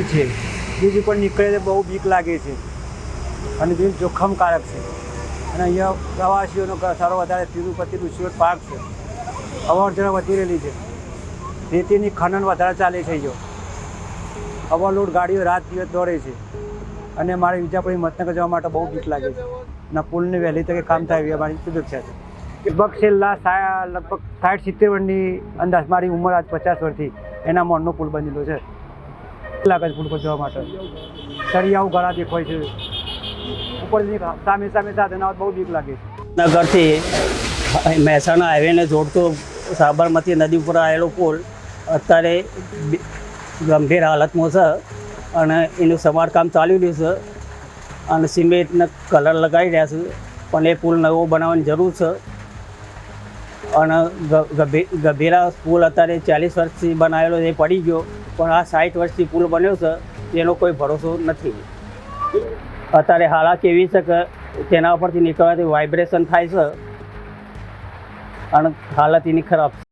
છે બ્રિજ ઉપર નીકળે બહુ બીક લાગે છે અને બ્રિજ જોખમકારક છે અને અહીંયા પ્રવાસીઓનો સારો વધારે તિરુપતિ ઋષિકોટ પાર્ક છે, અવરજવર વધી રહેલી છે, રેતીની ખનન વધારે ચાલે છે, અહીંયા ઓવરલોડ ગાડીઓ રાત દિવસ દોડે છે અને મારે વિજાપુર મતનગર જવા માટે બહુ બીક લાગે છે અને પુલને વહેલી તકે કામ થાય એવી અમારી શુભેચ્છા છે. લગભગ છેલ્લા 60-70 વર્ષની અંદાજ, મારી ઉંમર આજ 50 વર્ષથી, એના મોરનો પુલ બનેલો છે. લાગે છે પુલ પર જવા માટે, સળિયાઓ ઘણા દેખાય છે ઉપરથી સામે સાધન આવે બહુ બીક લાગે છે. નગરથી મહેસાણા હાઈવેને જોડતો સાબરમતી નદી ઉપર આવેલો પુલ અત્યારે ગંભીર હાલતમાં છે અને એનું સમારકામ ચાલી રહ્યું છે અને સિમેન્ટને કલર લગાવી રહ્યા છે, પણ એ પુલ નવો બનાવવાની જરૂર છે. અને ગંભીરા પુલ અત્યારે 40 વર્ષથી બનાવેલો એ પડી ગયો, પણ આ 60 વર્ષથી પુલ બન્યો છે એનો કોઈ ભરોસો નથી. અત્યારે હાલત એવી છે કે તેના ઉપરથી નીકળવાથી વાઇબ્રેશન થાય છે અને હાલત એની ખરાબ છે.